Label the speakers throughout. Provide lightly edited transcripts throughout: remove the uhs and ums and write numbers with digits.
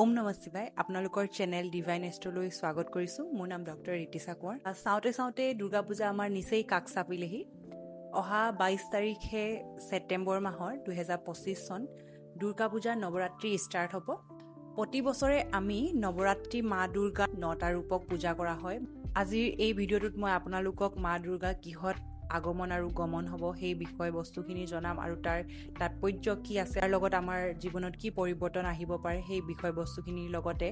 Speaker 1: ওম নমঃ শিৱায় আপোনালোকৰ channel divine এষ্ট্ৰলৈ স্বাগত কৰিছোঁ। মোৰ নাম ডক্টৰ ৰিতিশা কোঁৱৰ। চাওঁতে দুৰ্গা পূজা আমাৰ নিচেই কাষ চাপিলেহি। অহা 22 তাৰিখে ছেপ্টেম্বৰ মাহৰ 2025 চন দুৰ্গা পূজাৰ নৱৰাত্ৰি ষ্টাৰ্ট হ'ব। প্ৰতি বছৰে আমি নৱৰাত্ৰি মা দুৰ্গা 9টা ৰূপক পূজা কৰা হয়। আজিৰ এই ভিডিঅ'টোত মই আপোনালোকক মা দুৰ্গা কিহত আগমন আৰু গমন হ'ব সেই বিষয় বস্তুখিনি জনাম আৰু তাৰ তাৎপৰ্য কি আছে, তাৰ লগত আমাৰ জীৱনত কি পৰিৱৰ্তন আহিব পাৰে সেই বিষয় বস্তুখিনিৰ লগতে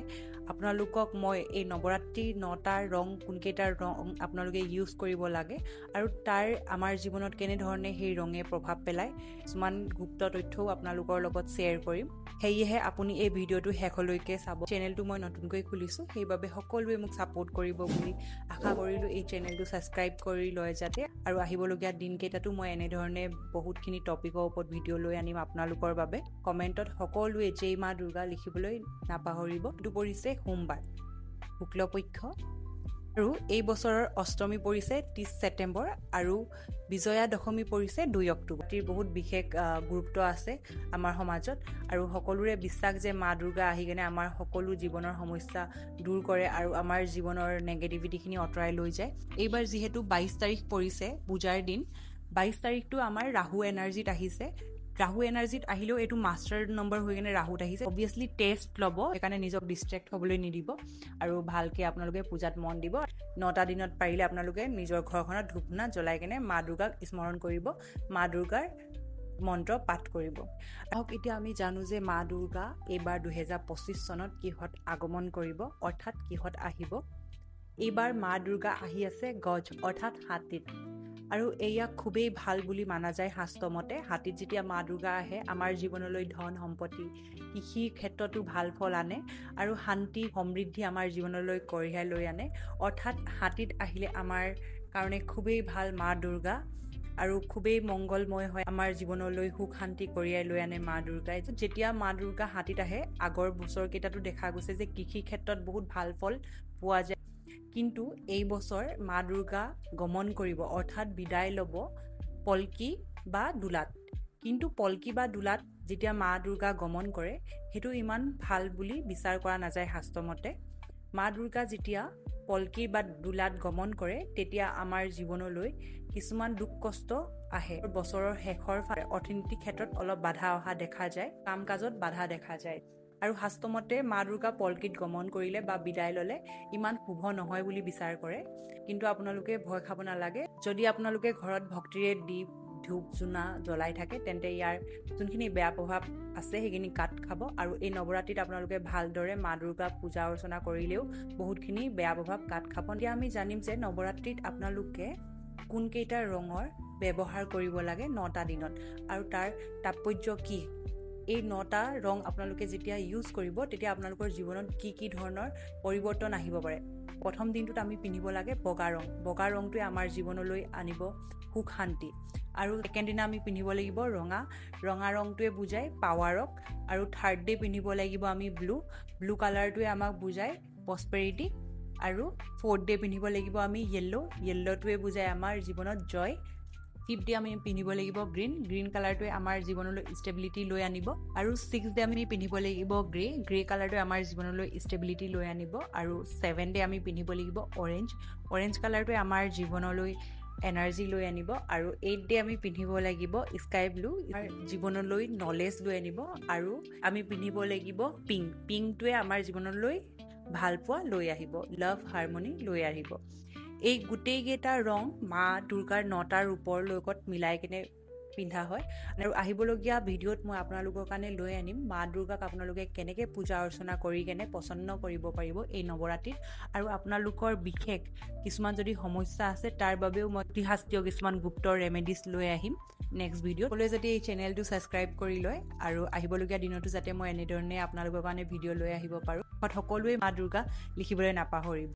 Speaker 1: আপোনালোকক মই এই নৱৰাত্ৰি 9টা ৰং কোনকেইটা ৰং আপোনালোকে ইউজ কৰিব লাগে আৰু তাৰ আমাৰ জীৱনত কেনেধৰণে সেই ৰঙে প্ৰভাৱ পেলায় কিছুমান গুপ্ত তথ্যও আপোনালোকৰ লগত শ্বেয়াৰ কৰিম। সেয়েহে আপুনি এই ভিডিঅ'টো শেষলৈকে চাব। চেনেলটো মই নতুনকৈ খুলিছোঁ, সেইবাবে সকলোৱে মোক ছাপোৰ্ট কৰিব বুলি আশা কৰিলোঁ। এই চেনেলটো ছাবস্ক্ৰাইব কৰি লয় যাতে, আৰু আহিবলগীয়া দিনকেইটাতো মই এনেধৰণে বহুতখিনি টপিকৰ ওপৰত ভিডিঅ' লৈ আনিম আপোনালোকৰ বাবে। কমেণ্টত সকলোৱে জয় মা দুৰ্গা লিখিবলৈ নাপাহৰিব। এইটো পৰিছে সোমবাৰ, শুক্লপক্ষ, আৰু এই বছৰৰ অষ্টমী পৰিছে 30 ছেপ্টেম্বৰ আৰু বিজয়া দশমী পৰিছে 2 অক্টোবৰ। বহুত বিশেষ গুৰুত্ব আছে আমাৰ সমাজত আৰু সকলোৰে বিশ্বাস যে মা দুৰ্গা আহি কেনে আমাৰ সকলো জীৱনৰ সমস্যা দূৰ কৰে আৰু আমাৰ জীৱনৰ নেগেটিভিটিখিনি আঁতৰাই লৈ যায়। এইবাৰ যিহেতু 22 তাৰিখ পৰিছে পূজাৰ দিন, 22 তাৰিখটো আমাৰ ৰাহু এনাৰ্জিত আহিছে। ৰাহু এনাৰ্জিত আহিলেও এইটো মাষ্টাৰ নম্বৰ হৈ কেনে ৰাহুত আহিছে। অবভিয়াছলি টেষ্ট ল'ব, সেইকাৰণে নিজক ডিষ্ট্ৰেক্ট হ'বলৈ নিদিব আৰু ভালকৈ আপোনালোকে পূজাত মন দিব। 9টা দিনত পাৰিলে আপোনালোকে নিজৰ ঘৰখনত ধূপ ধূনা জ্বলাই কেনে মা দুৰ্গাক স্মৰণ কৰিব, মা দুৰ্গাৰ মন্ত্ৰ পাঠ কৰিব। আহক এতিয়া আমি জানো যে মা দুৰ্গা এইবাৰ 2025 চনত কিহত আগমন কৰিব, অৰ্থাৎ কিহত আহিব। এইবাৰ মা দুৰ্গা আহি আছে গজ অৰ্থাৎ হাতীত, আৰু এয়া খুবেই ভাল বুলি মানা যায় শাস্ত্ৰমতে। হাতীত যেতিয়া মা দুৰ্গা আহে আমাৰ জীৱনলৈ ধন সম্পত্তি, কৃষিৰ ক্ষেত্ৰতো ভাল ফল আনে আৰু শান্তি সমৃদ্ধি আমাৰ জীৱনলৈ কঢ়িয়াই লৈ আনে। অৰ্থাৎ হাতীত আহিলে আমাৰ কাৰণে খুবেই ভাল মা দুৰ্গা আৰু খুবেই মংগলময় হয়, আমাৰ জীৱনলৈ সুখ শান্তি কঢ়িয়াই লৈ আনে মা দুৰ্গাই। যেতিয়া মা দুৰ্গা হাতীত আহে, আগৰ বছৰকেইটাতো দেখা গৈছে যে কৃষি ক্ষেত্ৰত বহুত ভাল ফল পোৱা যায়, কিন্তু এই বছৰ মা দুৰ্গা গমন কৰিব অৰ্থাৎ বিদায় ল'ব পলকি বা দোলাত। কিন্তু পলকি বা দোলাত যেতিয়া মা দুৰ্গা গমন কৰে সেইটো ইমান ভাল বুলি বিচাৰ কৰা নাযায় শাস্ত্ৰমতে। মা দুৰ্গা যেতিয়া পলকি বা দোলাত গমন কৰে তেতিয়া আমাৰ জীৱনলৈ কিছুমান দুখ কষ্ট আহে। বছৰৰ শেষৰ ফালে অৰ্থনৈতিক ক্ষেত্ৰত অলপ বাধা অহা দেখা যায়, কাম কাজত বাধা দেখা যায় আৰু শাস্ত্ৰমতে মা দুৰ্গা পলকিত গমন কৰিলে বা বিদায় ল'লে ইমান শুভ নহয় বুলি বিচাৰ কৰে। কিন্তু আপোনালোকে ভয় খাব নালাগে। যদি আপোনালোকে ঘৰত ভক্তিৰে দীপ ধূপ জোনা জ্বলাই থাকে তেন্তে ইয়াৰ যোনখিনি বেয়া প্ৰভাৱ আছে সেইখিনি কাট খাব, আৰু এই নৱৰাত্ৰিত আপোনালোকে ভালদৰে মা দুৰ্গাক পূজা অৰ্চনা কৰিলেও বহুতখিনি বেয়া প্ৰভাৱ কাট খাব। এতিয়া আমি জানিম যে নৱৰাত্ৰিত আপোনালোকে কোনকেইটা ৰঙৰ ব্যৱহাৰ কৰিব লাগে 9টা দিনত আৰু তাৰ তাৎপৰ্য কি। এই 9টা ৰং আপোনালোকে যেতিয়া ইউজ কৰিব তেতিয়া আপোনালোকৰ জীৱনত কি ধৰণৰ পৰিৱৰ্তন আহিব পাৰে। প্ৰথম দিনটোত আমি পিন্ধিব লাগে বগা ৰং। বগা ৰংটোৱে আমাৰ জীৱনলৈ আনিব সুখ শান্তি। আৰু ছেকেণ্ড দিনা আমি পিন্ধিব লাগিব ৰঙা ৰংটোৱে বুজায় পাৱাৰক। আৰু থাৰ্ড ডে পিন্ধিব লাগিব আমি ব্লু কালাৰটোৱে আমাক বুজায় প্ৰস্পেৰিটি। আৰু ফ'ৰ্থ ডে পিন্ধিব লাগিব আমি য়েল্ল'টোৱে বুজায় আমাৰ জীৱনত জয়। ফিফ্থ ডে আমি পিন্ধিব লাগিব গ্ৰীণ কালাৰটোৱে আমাৰ জীৱনলৈ ষ্টেবিলিটি লৈ আনিব। আৰু 6th ডে আমি পিন্ধিব লাগিব গ্ৰে কালাৰটোৱে আমাৰ জীৱনলৈ ষ্টেবিলিটি লৈ আনিব। আৰু 7th ডে আমি পিন্ধিব লাগিব অৰেঞ্জ কালাৰটোৱে আমাৰ জীৱনলৈ এনাৰ্জি লৈ আনিব। আৰু 8th ডে আমি পিন্ধিব লাগিব স্কাই ব্লু, আমাৰ জীৱনলৈ নলেজ লৈ আনিব। আৰু আমি পিন্ধিব লাগিব পিংকটোৱে আমাৰ জীৱনলৈ ভাল পোৱা লৈ আহিব, লাভ হাৰমনি লৈ আহিব। এই গোটেইকেইটা ৰং মা দুৰ্গাৰ 9টা ৰূপৰ লগত মিলাই কেনে পিন্ধা হয়। আৰু আহিবলগীয়া ভিডিঅ'ত মই আপোনালোকৰ কাৰণে লৈ আনিম মা দুৰ্গাক আপোনালোকে কেনেকৈ পূজা অৰ্চনা কৰি কেনে প্ৰসন্ন কৰিব পাৰিব এই নৱৰাত্ৰিত। আৰু আপোনালোকৰ বিশেষ কিছুমান যদি সমস্যা আছে তাৰ বাবেও মই ইতিহাসীয় কিছুমান গুপ্ত ৰেমেডিজ লৈ আহিম নেক্সট ভিডিঅ'ত। সকলোৱে যদি এই চেনেলটো ছাবস্ক্ৰাইব কৰি লয় আৰু আহিবলগীয়া দিনতো যাতে মই এনেধৰণে আপোনালোকৰ কাৰণে ভিডিঅ' লৈ আহিব পাৰোঁ। সকলোৱে মা দুৰ্গা লিখিবলৈ নাপাহৰিব।